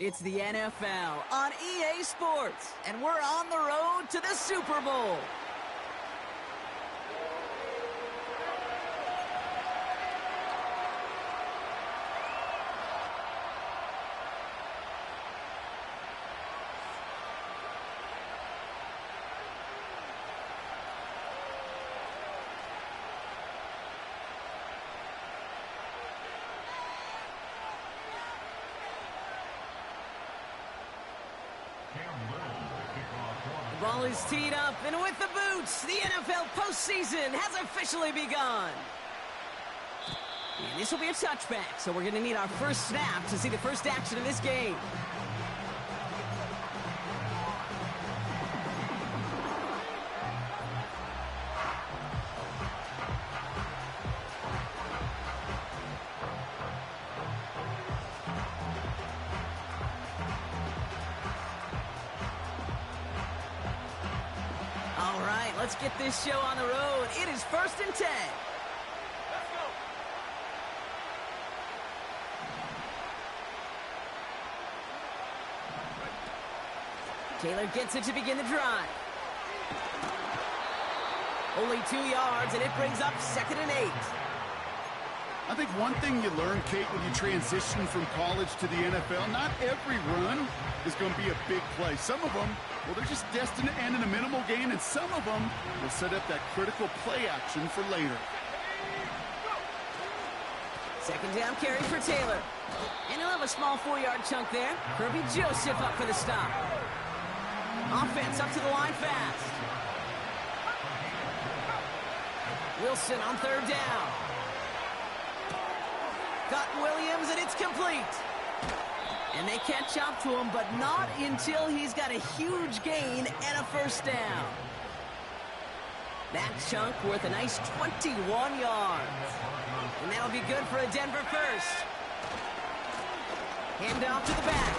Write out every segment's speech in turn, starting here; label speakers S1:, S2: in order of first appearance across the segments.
S1: It's the NFL on EA Sports, and we're on the road to the Super Bowl. The ball is teed up, and with the boots, the NFL postseason has officially begun. And this will be a touchback, so we're going to need our first snap to see the first action of this game. All right, let's get this show on the road. It is 1st and 10.
S2: Let's go.
S1: Taylor gets it to begin the drive. Only 2 yards, and it brings up 2nd and 8.
S3: I think one thing you learn, Kate, when you transition from college to the NFL, not every run is going to be a big play. Some of them, well, they're just destined to end in a minimal gain, and some of them will set up that critical play action for later.
S1: 2nd down carry for Taylor. And he'll have a small 4-yard chunk there. Kirby Joseph up for the stop. Offense up to the line fast. Wilson on 3rd down. Got Williams, and it's complete. And they catch up to him, but not until he's got a huge gain and a 1st down. That chunk worth a nice 21 yards. And that'll be good for a Denver first. Hand off to the back.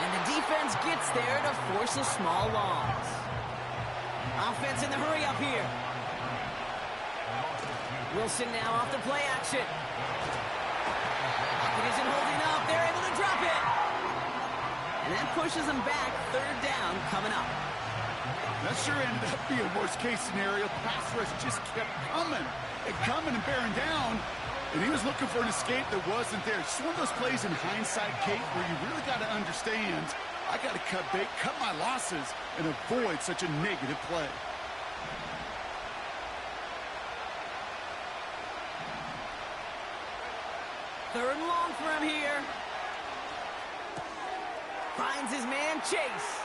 S1: And the defense gets there to force a small loss. Offense in the hurry up here. Wilson now off the play action. It isn't holding up. They're able to drop it. And that pushes them back. 3rd down coming up.
S3: That sure ended up being worst-case scenario. Pass rush just kept coming and bearing down. And he was looking for an escape that wasn't there. Just one of those plays in hindsight, Kate, where you really got to understand, I got to cut bait, cut my losses, and avoid such a negative play.
S1: Third and long for him here. Finds his man, Chase.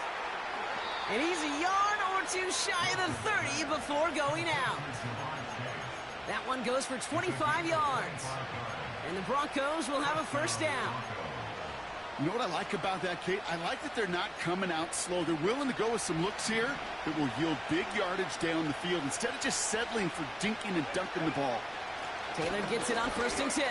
S1: And he's a yard or two shy of the 30 before going out. That one goes for 25 yards. And the Broncos will have a 1st down.
S3: You know what I like about that, Kate? I like that they're not coming out slow. They're willing to go with some looks here that will yield big yardage down the field instead of just settling for dinking and dunking the ball.
S1: Taylor gets it on 1st and 10.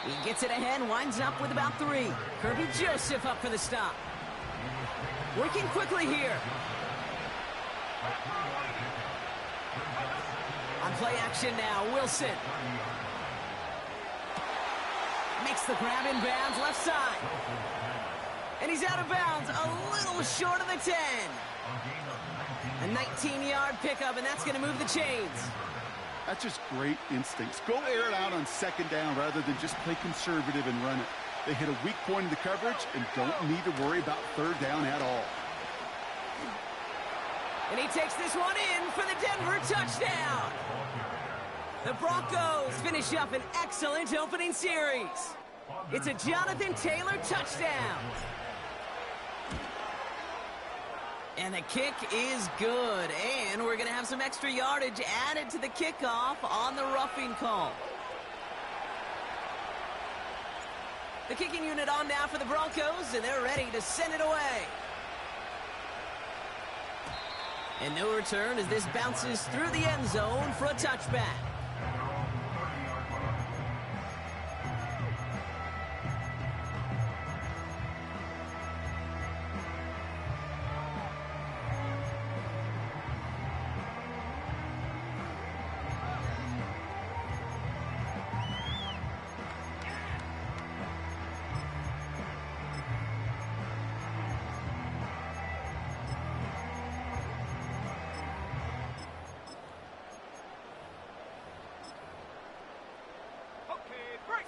S1: He gets it ahead, winds up with about 3. Kirby Joseph up for the stop. Working quickly here. On play action now, Wilson. Makes the grab in bounds, left side. And he's out of bounds, a little short of the 10. A 19-yard pickup, and that's going to move the chains.
S3: That's just great instincts. Go air it out on 2nd down rather than just play conservative and run it. They hit a weak point in the coverage and don't need to worry about 3rd down at all.
S1: And he takes this one in for the Denver touchdown. The Broncos finish up an excellent opening series. It's a Jonathan Taylor touchdown. And the kick is good. And we're going to have some extra yardage added to the kickoff on the roughing call. The kicking unit on now for the Broncos, and they're ready to send it away. And no return as this bounces through the end zone for a touchback.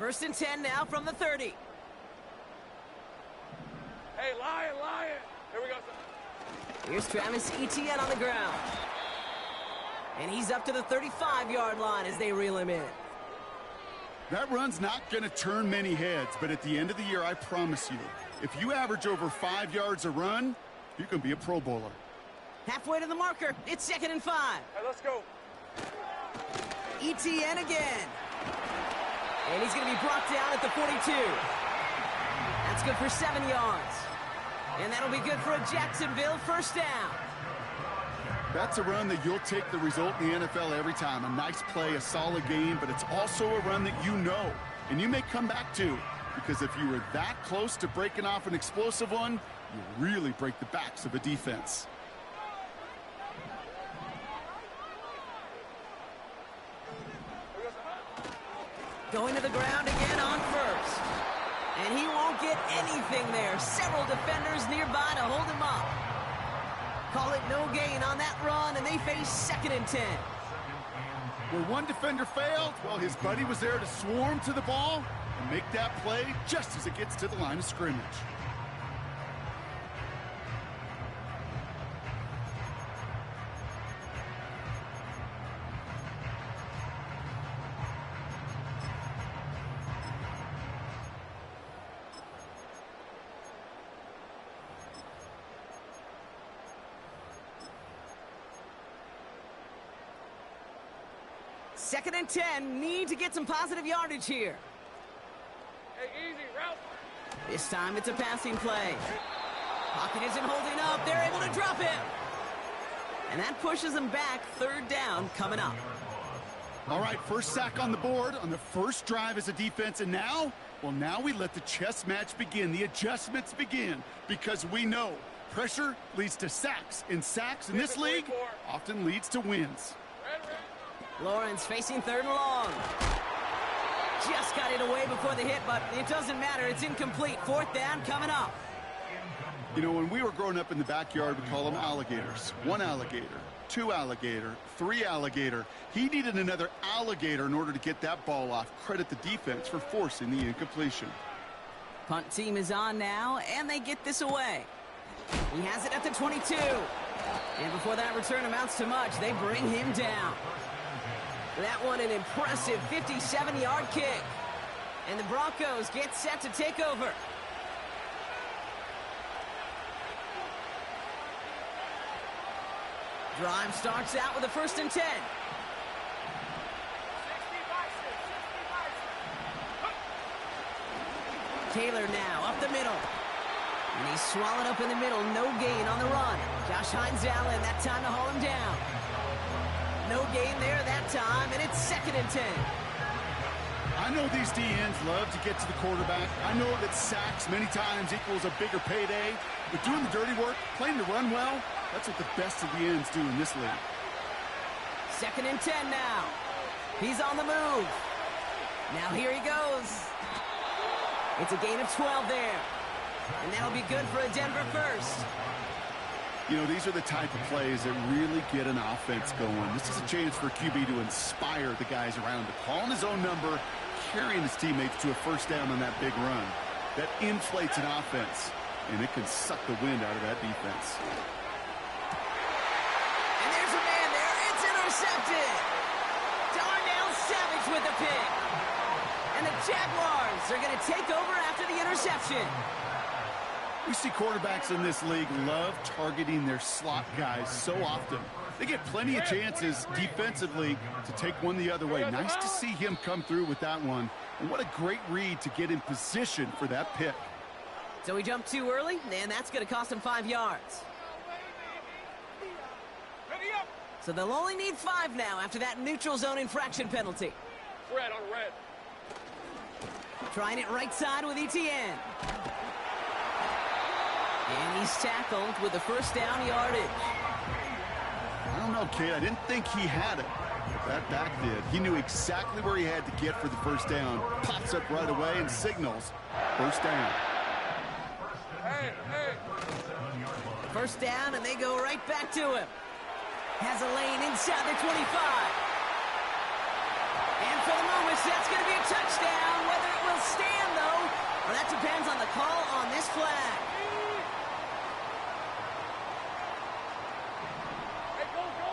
S1: First and 10 now from the 30.
S2: Hey, Lion. Here we go.
S1: Here's Travis Etienne on the ground. And he's up to the 35-yard line as they reel him in.
S3: That run's not going to turn many heads, but at the end of the year, I promise you, if you average over 5 yards a run, you can be a Pro Bowler.
S1: Halfway to the marker. It's 2nd and 5.
S2: Hey, let's go.
S1: Etienne again. And he's going to be brought down at the 42. That's good for 7 yards. And that'll be good for a Jacksonville first down.
S3: That's a run that you'll take the result in the NFL every time. A nice play, a solid game, but it's also a run that you know, and you may come back to, because if you were that close to breaking off an explosive one, you really break the backs of a defense.
S1: Going to the ground again on first. And he won't get anything there. Several defenders nearby to hold him up. Call it no gain on that run, and they face 2nd and 10.
S3: Where one defender failed, well, his buddy was there to swarm to the ball and make that play just as it gets to the line of scrimmage.
S1: Second and 10, need to get some positive yardage here.
S2: Hey, easy, route.
S1: This time it's a passing play. Pocket isn't holding up. They're able to drop him. And that pushes them back. 3rd down coming up.
S3: All right, first sack on the board on the first drive as a defense. And now, well, now we let the chess match begin. The adjustments begin because we know pressure leads to sacks. And sacks in this league often leads to wins.
S1: Lawrence facing 3rd and long. Just got it away before the hit, but it doesn't matter. It's incomplete. 4th down coming up.
S3: You know, when we were growing up in the backyard, we call them alligators. 1 alligator, 2 alligator, 3 alligator. He needed another alligator in order to get that ball off. Credit the defense for forcing the incompletion.
S1: Punt team is on now, and they get this away. He has it at the 22. And before that return amounts to much, they bring him down. That one an impressive 57-yard kick. And the Broncos get set to take over. Drive starts out with a 1st and 10. Taylor now up the middle. And he's swallowed up in the middle. No gain on the run. Josh Hines Allen, that time to haul him down. No gain there that time, and it's 2nd and 10.
S3: I know these DNs love to get to the quarterback. I know that sacks many times equals a bigger payday. But doing the dirty work, playing to run well, that's what the best of the ends do in this league.
S1: 2nd and 10 now. He's on the move. Now here he goes. It's a gain of 12 there. And that'll be good for a Denver first.
S3: You know, these are the type of plays that really get an offense going. This is a chance for QB to inspire the guys around him. Calling his own number, carrying his teammates to a first down on that big run. That inflates an offense, and it can suck the wind out of that defense.
S1: And there's a man there. It's intercepted. Darnell Savage with the pick. And the Jaguars are going to take over after the interception.
S3: We see quarterbacks in this league love targeting their slot guys so often. They get plenty of chances defensively to take one the other way. Nice to see him come through with that one. And what a great read to get in position for that pick.
S1: So he jumped too early, and that's going to cost him 5 yards. So they'll only need 5 now after that neutral zone infraction penalty.
S2: Red on red.
S1: Trying it right side with Etienne. And he's tackled with the first down yardage.
S3: I don't know, Kate. I didn't think he had it. But that back did. He knew exactly where he had to get for the first down. Pops up right away and signals first down.
S2: Hey.
S1: First down, and they go right back to him. Has a lane inside the 25. And for the moment, that's going to be a touchdown, whether on the call on this flag.
S2: Hey, go, go!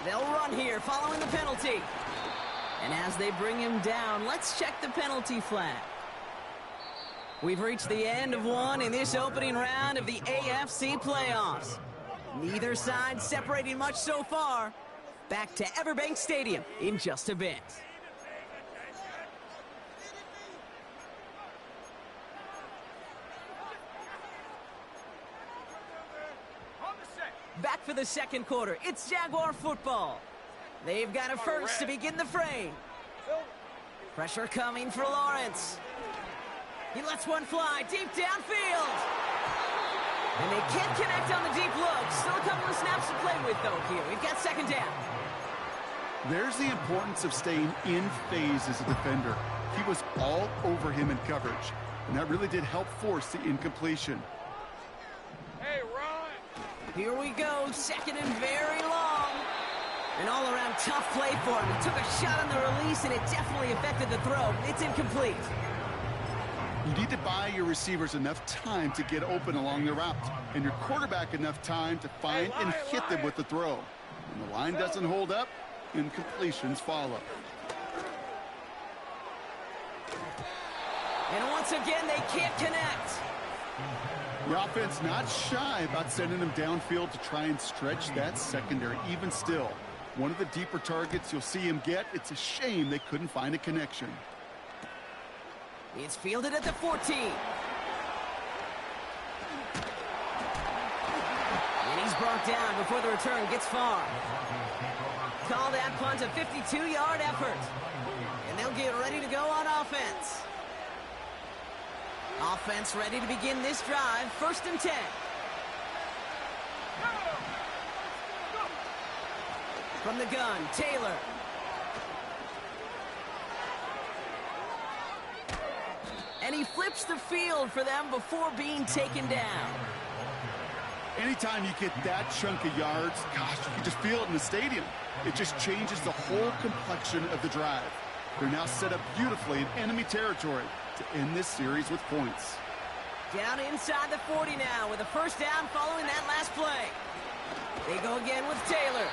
S1: They'll run here following the penalty. And as they bring him down, let's check the penalty flag. We've reached the end of one in this opening round of the AFC playoffs. Neither side separating much so far. Back to Everbank Stadium in just a bit. Back for the second quarter. It's Jaguar football. They've got a first to begin the frame. Pressure coming for Lawrence. He lets one fly deep downfield. And they can't connect on the deep look. Still a couple of snaps to play with, though, here. We've got second down.
S3: There's the importance of staying in phase as a defender. He was all over him in coverage, and that really did help force the incompletion.
S2: Hey, run!
S1: Here we go, second and very long. An all-around tough play for him. He took a shot on the release, and it definitely affected the throw. It's incomplete.
S3: You need to buy your receivers enough time to get open along the route, and your quarterback enough time to find and hit them with the throw. When the line doesn't hold up, incompletions follow.
S1: And once again, they can't connect.
S3: The offense not shy about sending them downfield to try and stretch that secondary. Even still, one of the deeper targets you'll see him get. It's a shame they couldn't find a connection.
S1: It's fielded at the 14. And he's brought down before the return gets far. Call that punt a 52-yard effort. And they'll get ready to go on offense. Offense ready to begin this drive. First and 10. From the gun, Taylor. And he flips the field for them before being taken down.
S3: Anytime you get that chunk of yards, gosh, you can just feel it in the stadium. It just changes the whole complexion of the drive. They're now set up beautifully in enemy territory to end this series with points.
S1: Down inside the 40 now with a first down following that last play. They go again with Taylor.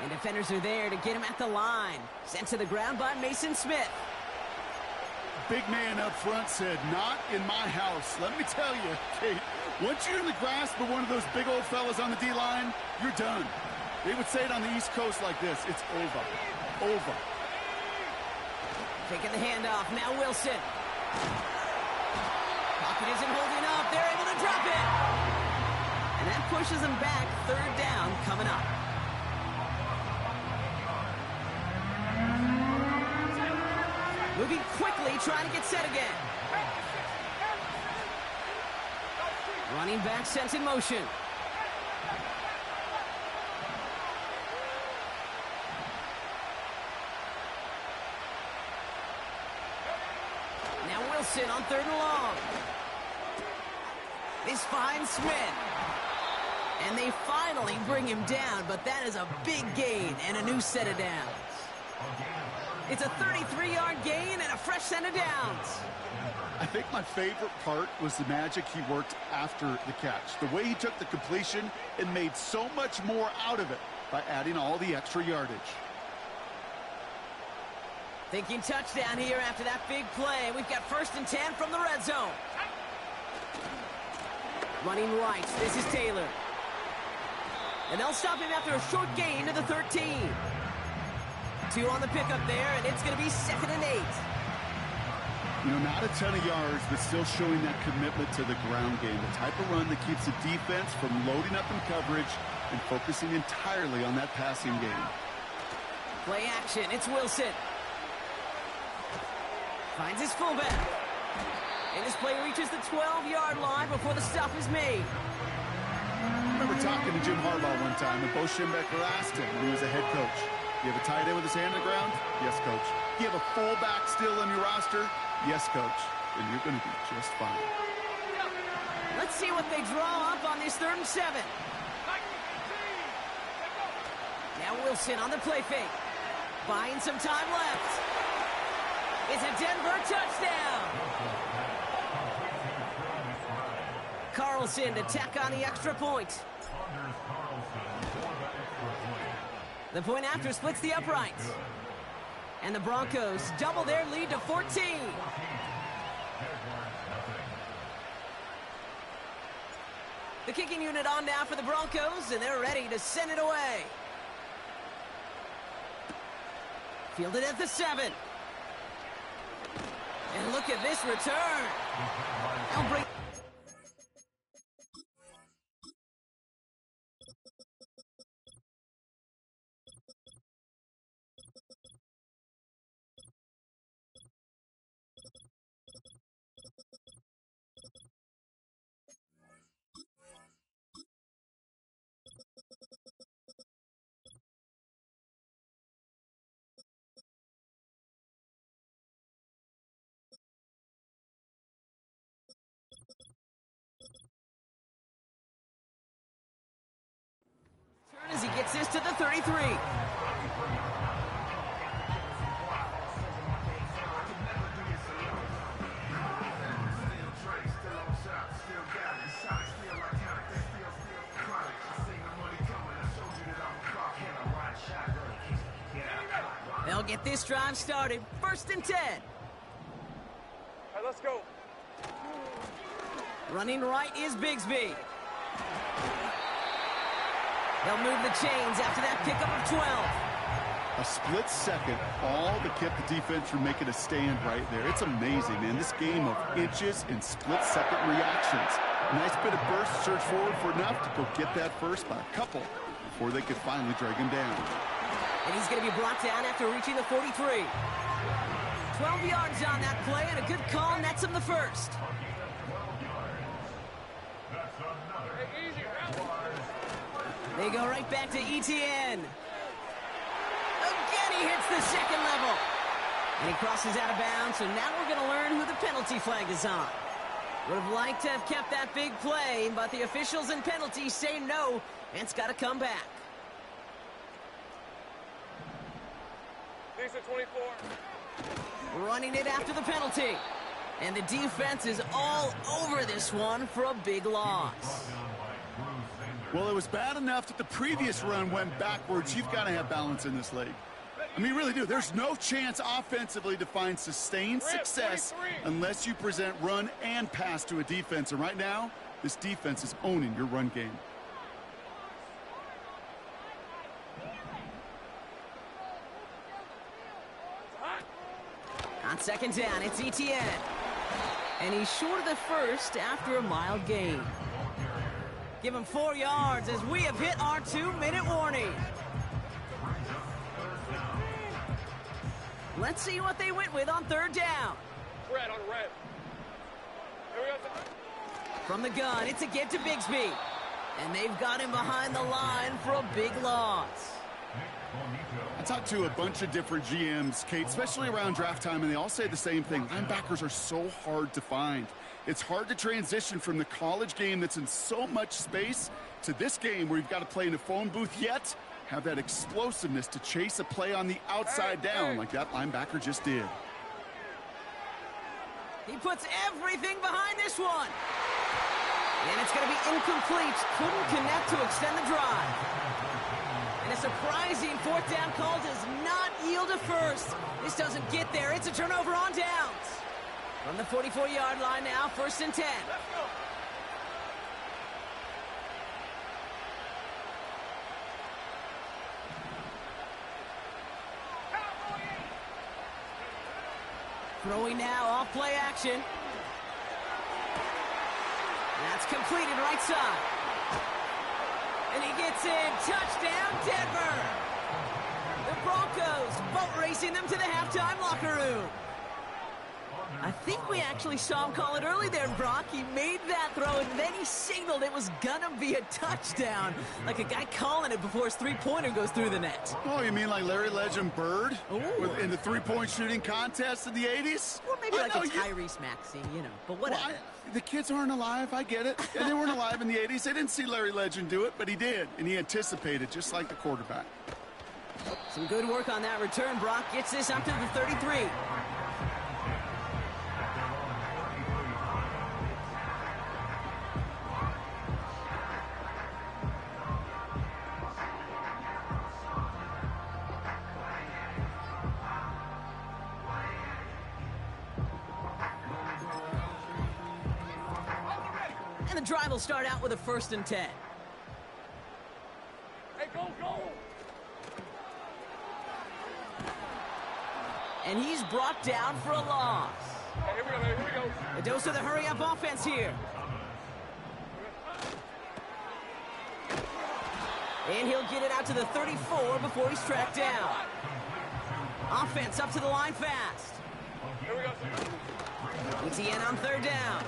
S1: And defenders are there to get him at the line. Sent to the ground by Mason Smith.
S3: Big man up front said, "Not in my house." Let me tell you, Kate, once you're in the grasp of one of those big old fellas on the D-line, you're done. They would say it on the East Coast like this: it's over. Over.
S1: Taking the handoff, now Wilson. Pocket isn't holding up, they're able to drop it. And that pushes them back, third down coming up. Moving quickly, trying to get set again. Running back sent in motion. Now Wilson on third and long. This finds Smith. And they finally bring him down, but that is a big gain and a new set of downs. It's a 33-yard gain and a fresh set of downs.
S3: I think my favorite part was the magic he worked after the catch. The way he took the completion and made so much more out of it by adding all the extra yardage.
S1: Thinking touchdown here after that big play. We've got first and 10 from the red zone. Running right, this is Taylor. And they'll stop him after a short gain to the 13. 2 on the pickup there, and it's going to be second and 8.
S3: You know, not a ton of yards, but still showing that commitment to the ground game. The type of run that keeps the defense from loading up in coverage and focusing entirely on that passing game.
S1: Play action, it's Wilson. Finds his fullback. And this play reaches the 12-yard line before the stop is made.
S3: I remember talking to Jim Harbaugh one time, and Bo Schembechler asked him when he was a head coach, "You have a tight end with his hand on the ground?" "Yes, coach." "You have a fullback still on your roster?" "Yes, coach." "Then you're going to be just fine."
S1: Let's see what they draw up on this 3rd and 7. Now Wilson on the play fake. Buying some time left. is a Denver touchdown. Carlson to tack on the extra point. The point after splits the uprights. And the Broncos double their lead to 14. The kicking unit on now for the Broncos, and they're ready to send it away. Fielded at the 7. And look at this return. They'll bring... as he gets this to the 33. They'll get this drive started. 1st and 10.
S2: All right, let's go.
S1: Running right is Bigsby. They'll move the chains after that pickup of 12.
S3: A split second, all that kept the defense from making a stand right there. It's amazing, man. This game of inches and split-second reactions. Nice bit of burst, search forward for enough to go get that first by a couple before they could finally drag him down.
S1: And he's going to be brought down after reaching the 43. 12 yards on that play, and a good call nets him the first.
S2: Hey, easy,
S1: They go right back to ETN. Again, he hits the second level. And he crosses out of bounds, so now we're going to learn who the penalty flag is on. Would have liked to have kept that big play, but the officials and penalties say no, and it's got to come back.
S2: Lisa 24.
S1: Running it after the penalty. And the defense is all over this one for a big loss.
S3: Well, it was bad enough that the previous run went backwards. You've got to have balance in this league. I mean, you really do. There's no chance offensively to find sustained success unless you present run and pass to a defense. And right now, this defense is owning your run game.
S1: On 2nd down, it's ETN. And he's short of the first after a mild gain. Give him 4 yards as we have hit our 2-minute warning. Let's see what they went with on 3rd down.
S2: Red on red. Here we go.
S1: From the gun, it's a get to Bigsby. And they've got him behind the line for a big loss.
S3: I talked to a bunch of different GMs, Kate, especially around draft time, and they all say the same thing. Linebackers are so hard to find. It's hard to transition from the college game that's in so much space to this game where you've got to play in a phone booth, yet have that explosiveness to chase a play on the outside down like that linebacker just did.
S1: He puts everything behind this one. And it's going to be incomplete. Couldn't connect to extend the drive. And a surprising 4th down call does not yield a first. This doesn't get there. It's a turnover on downs. From the 44-yard line now, 1st and 10.
S2: Let's go.
S1: Throwing now off play action. That's completed right side. And he gets in. Touchdown, Denver. The Broncos boat racing them to the halftime locker room. I think we actually saw him call it early there, Brock. He made that throw, and then he signaled it was gonna be a touchdown. Like a guy calling it before his three-pointer goes through the net.
S3: Oh, you mean like Larry Legend Bird in the three-point shooting contest in the 80s?
S1: Or maybe like a Tyrese Maxey, you know, but whatever.
S3: Well, the kids aren't alive, I get it. And they weren't alive in the 80s. They didn't see Larry Legend do it, but he did, and he anticipated, just like the quarterback.
S1: Some good work on that return. Brock gets this up to the 33. And the drive will start out with a 1st and 10.
S2: Hey, go, go!
S1: And he's brought down for a loss.
S2: Hey, here we go, baby, here we go.
S1: A dose of the hurry-up offense here. And he'll get it out to the 34 before he's tracked down. Offense up to the line fast.
S2: Here we go.
S1: Etienne on 3rd down.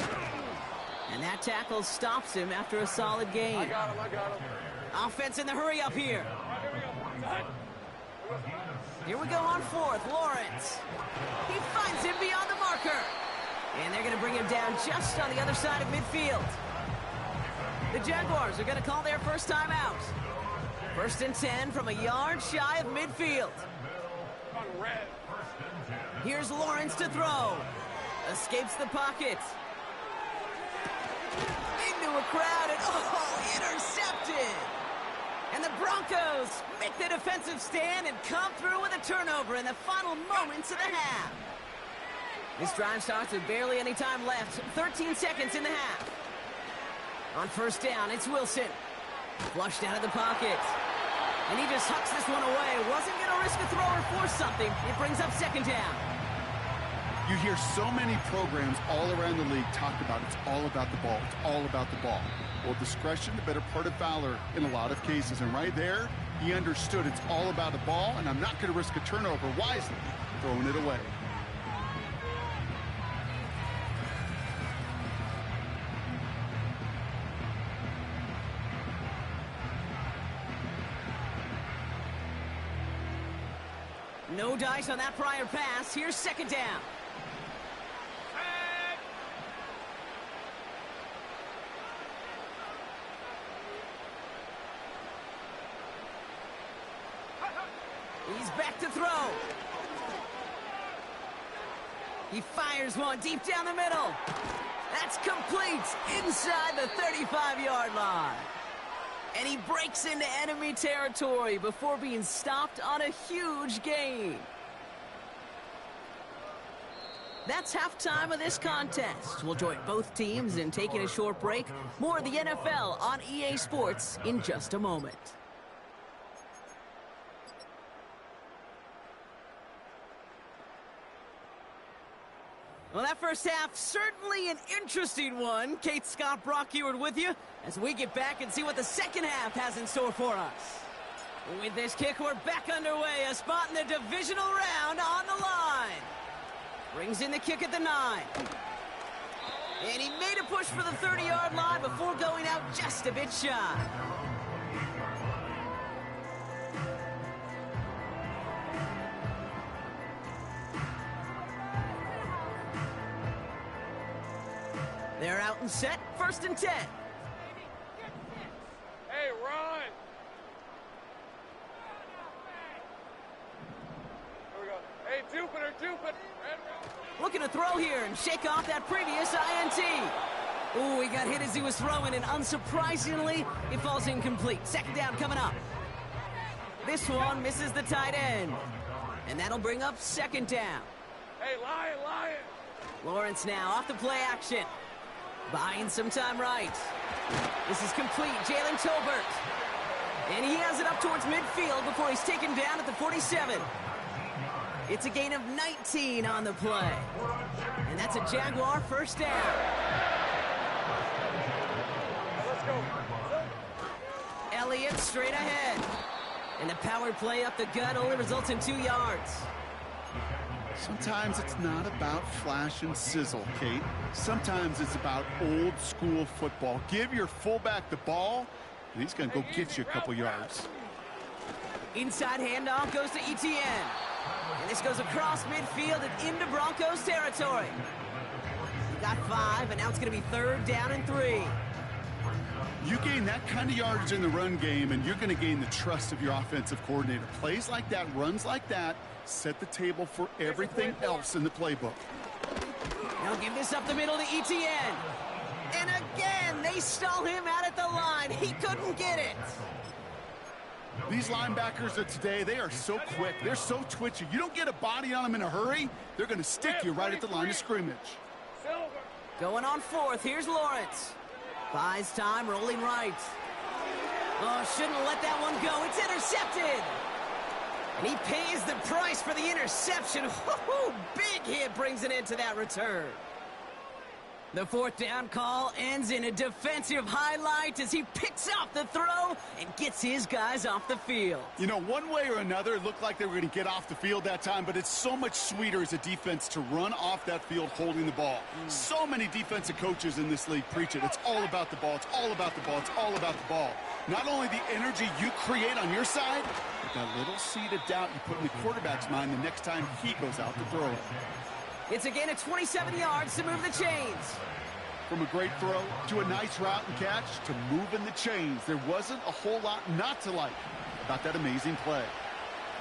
S1: And that tackle stops him after a solid gain.
S2: I got him.
S1: Offense in the hurry-up here.
S2: All right, here we go. Done.
S1: Here we go on 4th, Lawrence. He finds him beyond the marker. And they're going to bring him down just on the other side of midfield. The Jaguars are going to call their first time out. 1st and 10 from a yard shy of midfield.
S2: On red.
S1: Here's Lawrence to throw. Escapes the pocket. Into a crowd and, intercepted. And the Broncos make the defensive stand and come through with a turnover in the final moments of the half. This drive starts with barely any time left. 13 seconds in the half. On 1st down, it's Wilson. Flushed out of the pocket. And he just hucks this one away. Wasn't going to risk a throw or force something. It brings up 2nd down.
S3: You hear so many programs all around the league talk about it's all about the ball. It's all about the ball. Well, discretion, the better part of valor in a lot of cases. And right there, he understood it's all about the ball, and I'm not going to risk a turnover wisely, throwing it away.
S1: No dice on that prior pass. Here's 2nd down. He's back to throw. He fires one deep down the middle. That's complete inside the 35-yard line. And he breaks into enemy territory before being stopped on a huge gain. That's halftime of this contest. We'll join both teams in taking a short break. More of the NFL on EA Sports in just a moment. Well, that first half, certainly an interesting one. Kate Scott, Brock Eward with you as we get back and see what the second half has in store for us. With this kick, we're back underway. A spot in the divisional round on the line. Brings in the kick at the 9. And he made a push for the 30-yard line before going out just a bit shy. They're out and set. 1st and 10.
S2: Hey, run! Here we go. Hey, Jupiter!
S1: Looking to throw here and shake off that previous INT. Ooh, he got hit as he was throwing, and unsurprisingly, it falls incomplete. 2nd down coming up. This one misses the tight end. And that'll bring up 2nd down.
S2: Hey, Lion!
S1: Lawrence now off the play action. Buying some time right. This is complete. Jalen Tolbert. And he has it up towards midfield before he's taken down at the 47. It's a gain of 19 on the play. And that's a Jaguar 1st down.
S2: Let's go.
S1: Elliott straight ahead. And the power play up the gut only results in 2 yards.
S3: Sometimes it's not about flash and sizzle, Kate. Sometimes it's about old school football. Give your fullback the ball, and he's going to go get you a couple yards.
S1: Inside handoff goes to Etienne. And this goes across midfield and into Broncos territory. He got 5, and now it's going to be 3rd down and 3.
S3: You gain that kind of yardage in the run game, and you're going to gain the trust of your offensive coordinator. Plays like that, runs like that, set the table for everything else in the playbook.
S1: Now give this up the middle to Etienne. And again, they stall him out at the line. He couldn't get it.
S3: These linebackers of today, they are so quick. They're so twitchy. You don't get a body on them in a hurry, they're going to stick you right at the line of scrimmage.
S2: Silver.
S1: Going on 4th, here's Lawrence. Buys time, rolling right. Oh, shouldn't let that one go. It's intercepted. And he pays the price for the interception. Woo-hoo! Big hit brings an end to that return. The fourth down call ends in a defensive highlight as he picks off the throw and gets his guys off the field.
S3: You know, one way or another, it looked like they were going to get off the field that time, but it's so much sweeter as a defense to run off that field holding the ball. So many defensive coaches in this league preach it. It's all about the ball. It's all about the ball. It's all about the ball. Not only the energy you create on your side, but that little seed of doubt you put in the quarterback's mind the next time he goes out to throw it.
S1: It's a gain of 27 yards to move the chains.
S3: From a great throw to a nice route and catch to moving the chains, there wasn't a whole lot not to like about that amazing play.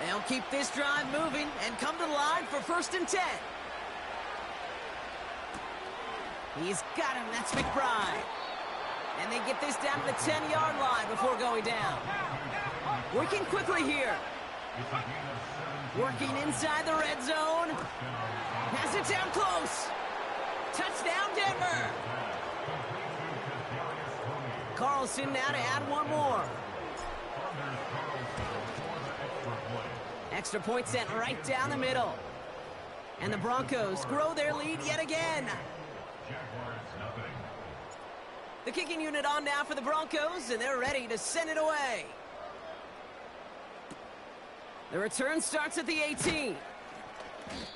S1: They'll keep this drive moving and come to the line for 1st and 10. He's got him. That's McBride. And they get this down to the 10-yard line before going down. Working quickly here. Working inside the red zone. Has it down close. Touchdown, Denver. Carlson now to add one more. Extra point sent right down the middle. And the Broncos grow their lead yet again. The kicking unit on now for the Broncos, and they're ready to send it away. The return starts at the 18.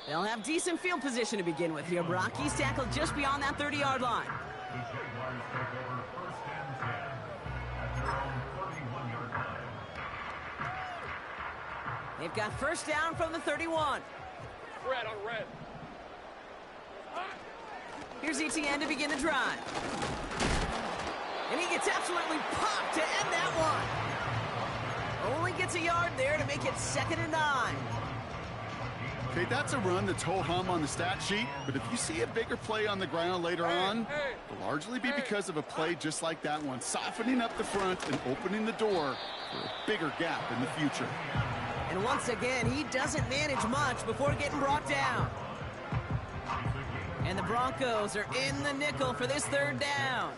S1: They'll have decent field position to begin with here, Brock. He's tackled just beyond that 30-yard line. They've got first down from the 31.
S2: Red on red.
S1: Here's ETN to begin the drive. And he gets absolutely popped to end that one. Only gets a yard there to make it 2nd and 9.
S3: Okay, that's a run that's ho-hum on the stat sheet, but if you see a bigger play on the ground later on, it'll largely be because of a play just like that one, softening up the front and opening the door for a bigger gap in the future.
S1: And once again, he doesn't manage much before getting brought down. And the Broncos are in the nickel for this 3rd down.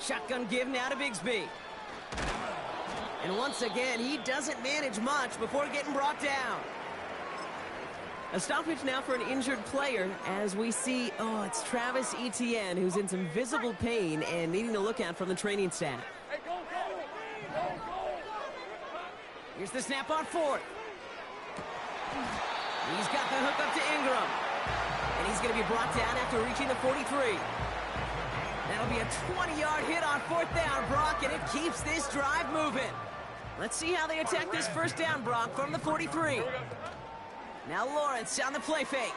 S1: Shotgun give now to Bigsby. And once again, he doesn't manage much before getting brought down. A stoppage now for an injured player as we see, it's Travis Etienne who's in some visible pain and needing to look out from the training staff.
S2: Hey, go, go! Go, go!
S1: Here's the snap on 4th. He's got the hook up to Ingram. And he's going to be brought down after reaching the 43. That'll be a 20-yard hit on 4th down, Brock, and it keeps this drive moving. Let's see how they attack this 1st down, Brock, from the 43. Now Lawrence on the play fake.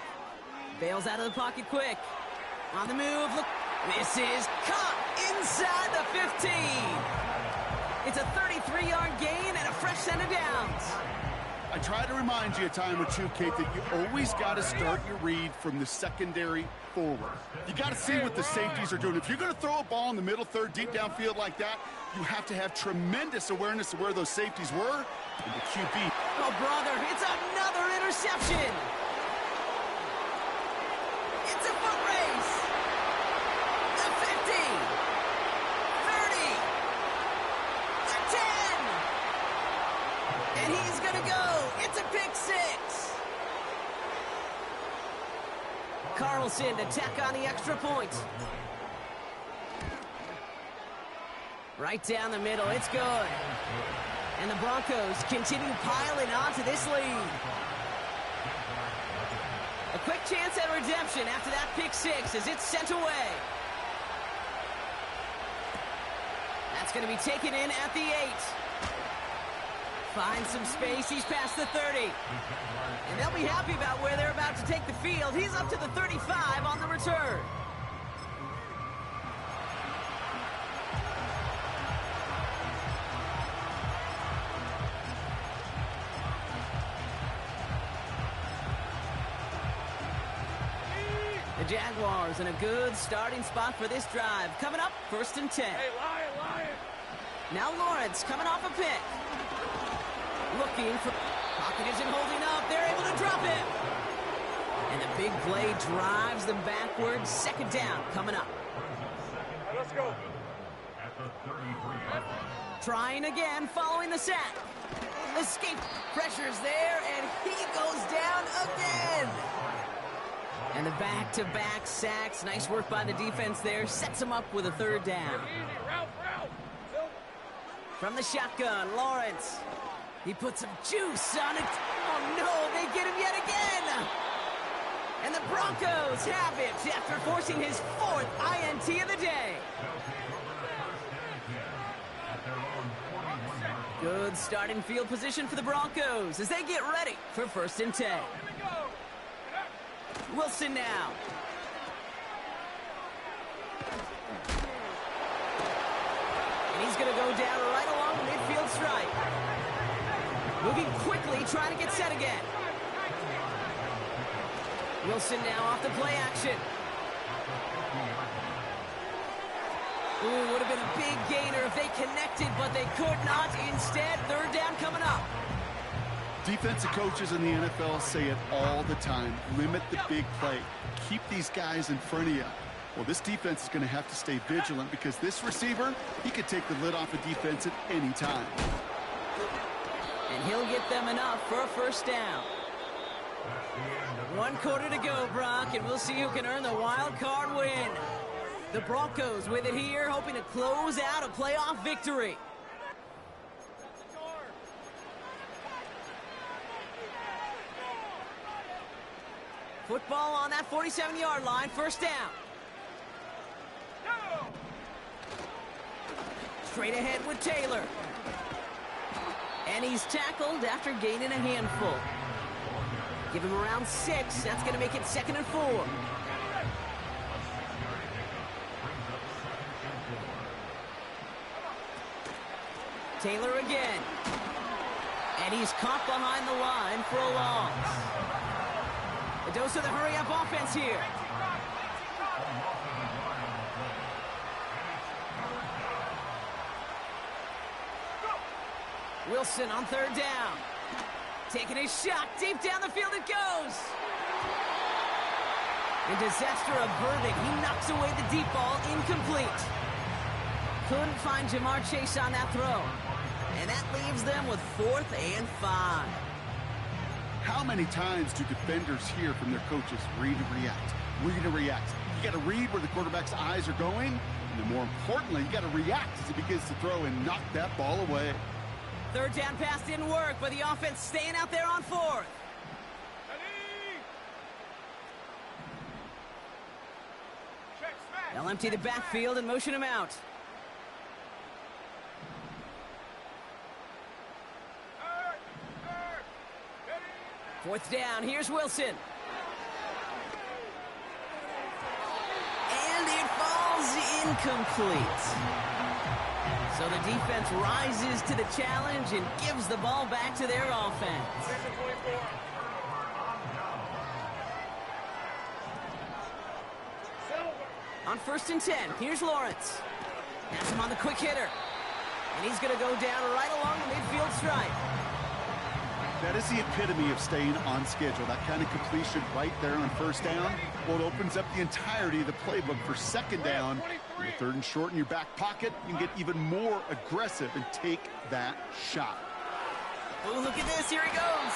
S1: Bails out of the pocket quick. On the move, look. This is caught inside the 15. It's a 33-yard gain and a fresh set of downs.
S3: I try to remind you a time or two, Kate, that you always got to start your read from the secondary forward. You got to see what the safeties are doing. If you're going to throw a ball in the middle third, deep downfield like that, you have to have tremendous awareness of where those safeties were and the QB.
S1: Oh, brother, it's another interception. It's a foot race. The 50. 30. The 10. And he's going to go. It's a pick 6. Carlson to tack on the extra point. Right down the middle. It's good. And the Broncos continue piling onto this lead. A quick chance at redemption after that pick 6 as it's sent away. That's going to be taken in at the 8. Finds some space. He's past the 30. And they'll be happy about where they're about to take the field. He's up to the 35 on the return. The Jaguars in a good starting spot for this drive. Coming up, 1st and 10.
S2: Hey, Lion!
S1: Now Lawrence coming off a pick. Looking for... Pocket isn't holding up. They're able to drop him. And the big play drives them backwards. Second down coming up.
S2: Let's go.
S1: Trying again following the sack. Escape, pressure's there, and he goes down again. And the back-to-back sacks. Nice work by the defense there. Sets him up with a third down. From the shotgun, Lawrence. He puts some juice on it. Oh, no, they get him yet again. And the Broncos have it after forcing his fourth INT of the day. Good starting field position for the Broncos as they get ready for 1st and 10. Wilson now. And he's going to go down right along the midfield stripe. Moving quickly, trying to get set again. Wilson now off the play action. Ooh, would have been a big gainer if they connected, but they could not. Instead, third down coming up.
S3: Defensive coaches in the NFL say it all the time. Limit the big play. Keep these guys in front of you. Well, this defense is going to have to stay vigilant because this receiver, he could take the lid off a defense at any time.
S1: And he'll get them enough for a first down. 1 quarter to go, Brock, and we'll see who can earn the wild card win. The Broncos with it here, hoping to close out a playoff victory. Football on that 47-yard line, first down. Straight ahead with Taylor. And he's tackled after gaining a handful. Give him around 6. That's going to make it 2nd and 4. Taylor again. And he's caught behind the line for a loss. A dose of the hurry-up offense here. Wilson on third down. Taking a shot. Deep down the field it goes. In disaster averted, he knocks away the deep ball, incomplete. Couldn't find Jamar Chase on that throw. And that leaves them with 4th and 5.
S3: How many times do defenders hear from their coaches, read and react, read and react? You got to read where the quarterback's eyes are going, and then more importantly, you got to react as he begins to throw and knock that ball away.
S1: Third down pass didn't work, but the offense staying out there on 4th. They'll empty the backfield and motion him out. Fourth down, here's Wilson. And it falls incomplete. So the defense rises to the challenge and gives the ball back to their offense. On 1st and 10, here's Lawrence. Has him on the quick hitter. And he's going to go down right along the midfield stripe.
S3: That is the epitome of staying on schedule. That kind of completion right there on first down. Well, it opens up the entirety of the playbook for second down. With 3rd and short in your back pocket, you can get even more aggressive and take that shot.
S1: Oh, look at this. Here he goes.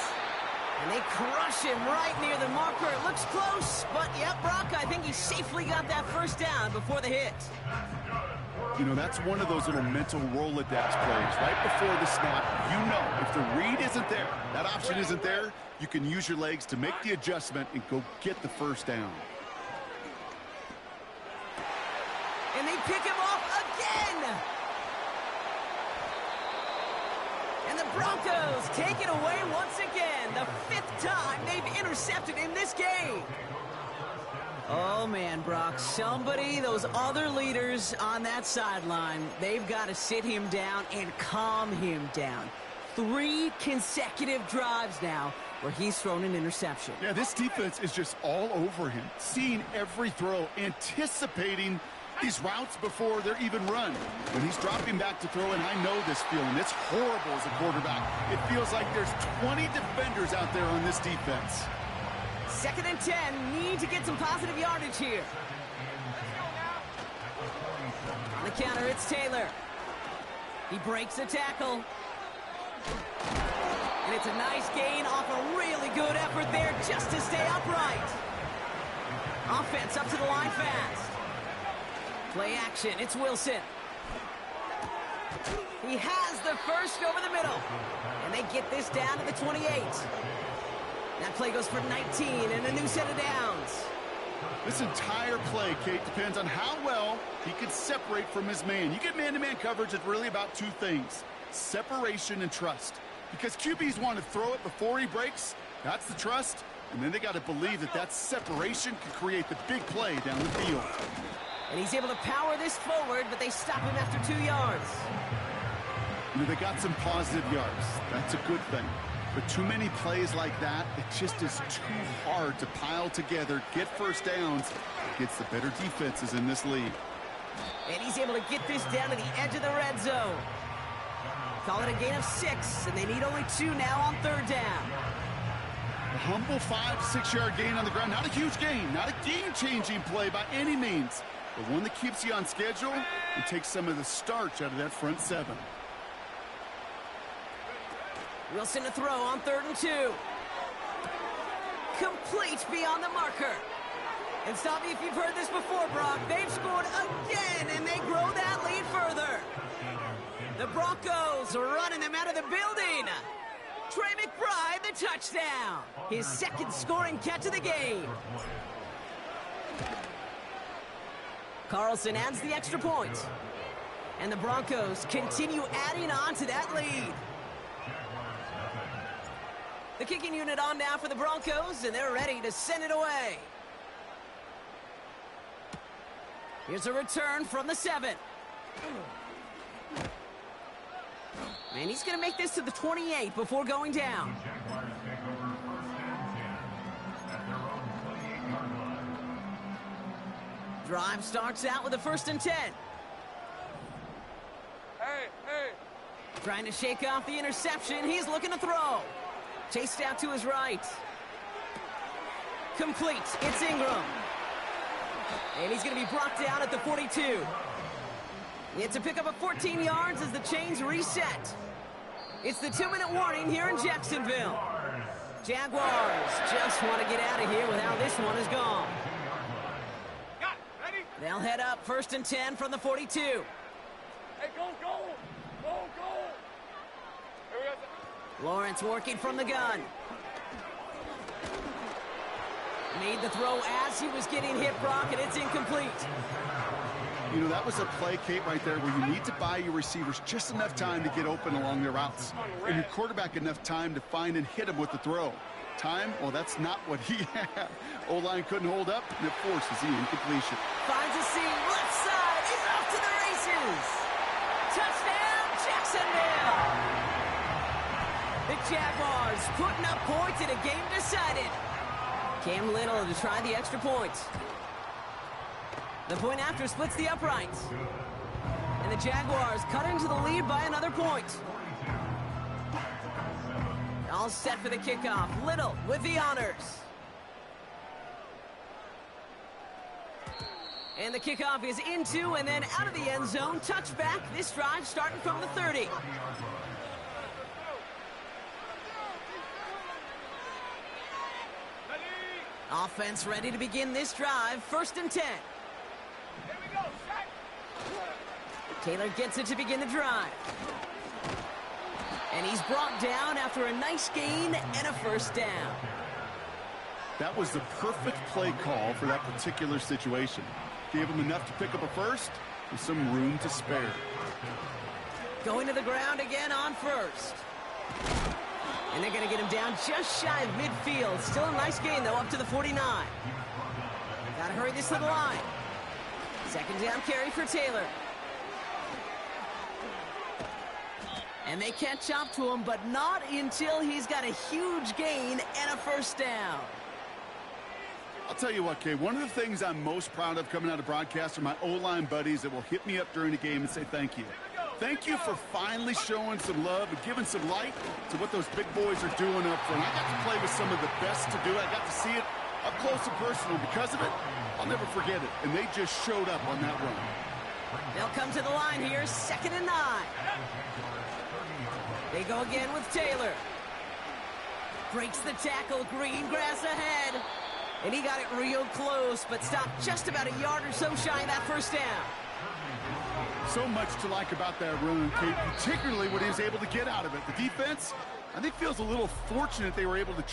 S1: And they crush him right near the marker. It looks close, but yep, Brock, I think he safely got that first down before the hit.
S3: You know, that's one of those little mental Rolodex plays. Right before the snap, you know, if the read isn't there, that option isn't there, you can use your legs to make the adjustment and go get the first down.
S1: And they pick him off again. And the Broncos take it away once again. The 5th time they've intercepted in this game. Oh, man, Brock, those other leaders on that sideline, they've got to sit him down and calm him down. 3 consecutive drives now where he's thrown an interception.
S3: Yeah, this defense is just all over him, seeing every throw, anticipating these routes before they're even run. When he's dropping back to throw, and I know this feeling, it's horrible as a quarterback. It feels like there's 20 defenders out there on this defense.
S1: 2nd and 10. Need to get some positive yardage here. On the counter, it's Taylor. He breaks a tackle. And it's a nice gain off a really good effort there just to stay upright. Offense up to the line fast. Play action, it's Wilson. He has the first over the middle. And they get this down to the 28. That play goes for 19 and a new set of downs.
S3: This entire play, Kate, depends on how well he can separate from his man. You get man-to-man coverage, it's really about two things: separation and trust. Because QBs want to throw it before he breaks, that's the trust, and then they got to believe that that separation can create the big play down the field.
S1: And he's able to power this forward, but they stop him after 2 yards.
S3: You know, they got some positive yards. That's a good thing. But too many plays like that, it just is too hard to pile together, get first downs against the better defenses in this league.
S1: And he's able to get this down to the edge of the red zone. Call it a gain of 6, and they need only 2 now on 3rd down.
S3: A humble 5-6 yard gain on the ground. Not a huge gain, not a game-changing play by any means, but one that keeps you on schedule and takes some of the starch out of that front 7.
S1: Wilson to throw on 3rd and 2. Complete beyond the marker. And stop me if you've heard this before, Brock. They've scored again, and they grow that lead further. The Broncos are running them out of the building. Trey McBride, the touchdown. His 2nd scoring catch of the game. Carlson adds the extra point. And the Broncos continue adding on to that lead. The kicking unit on now for the Broncos, and they're ready to send it away. Here's a return from the 7. And he's going to make this to the 28 before going down. Drive starts out with a 1st and 10.
S2: Hey!
S1: Trying to shake off the interception. He's looking to throw. Chased out to his right. Complete. It's Ingram. And he's going to be brought down at the 42. It's a pickup of 14 yards as the chains reset. It's the 2-minute warning here in Jacksonville. Jaguars just want to get out of here with how this one is gone.
S2: Ready?
S1: They'll head up 1st and 10 from the 42.
S2: Hey, go! Here we go.
S1: Lawrence working from the gun. Made the throw as he was getting hit, Brock, and it's incomplete.
S3: You know, that was a play, Kate, right there where you need to buy your receivers just enough time to get open along their routes. And your quarterback enough time to find and hit him with the throw. Time? Well, that's not what he had. O-line couldn't hold up, and it forces the incompletion.
S1: Finds a seam, left side, he's off to the races. Touchdown, Jacksonville! The Jaguars putting up points in a game decided. Cam Little to try the extra point. The point after splits the uprights. And the Jaguars cut into the lead by another point. All set for the kickoff. Little with the honors. And the kickoff is into and then out of the end zone. Touchback. This drive starting from the 30. Offense ready to begin this drive. 1st and 10.
S2: Here we go, set.
S1: Taylor gets it to begin the drive. And he's brought down after a nice gain and a 1st down.
S3: That was the perfect play call for that particular situation. Gave him enough to pick up a 1st with some room to spare.
S1: Going to the ground again on 1st. And they're going to get him down just shy of midfield. Still a nice gain, though, up to the 49. Got to hurry this to the line. 2nd down carry for Taylor. And they catch up to him, but not until he's got a huge gain and a 1st down.
S3: I'll tell you what, Kay, one of the things I'm most proud of coming out of broadcast are my O-line buddies that will hit me up during the game and say thank you. Thank you for finally showing some love and giving some light to what those big boys are doing up front. I got to play with some of the best to do it. I got to see it Up close and personal. Because of it, I'll never forget it. And they just showed up on that run.
S1: They'll come to the line here, 2nd and 9. They go again with Taylor. Breaks the tackle, green grass ahead. And he got it real close, but stopped just about a yard or so shy of that first down.
S3: So much to like about that run, Kate, particularly what he was able to get out of it. The defense, I think, feels a little fortunate they were able to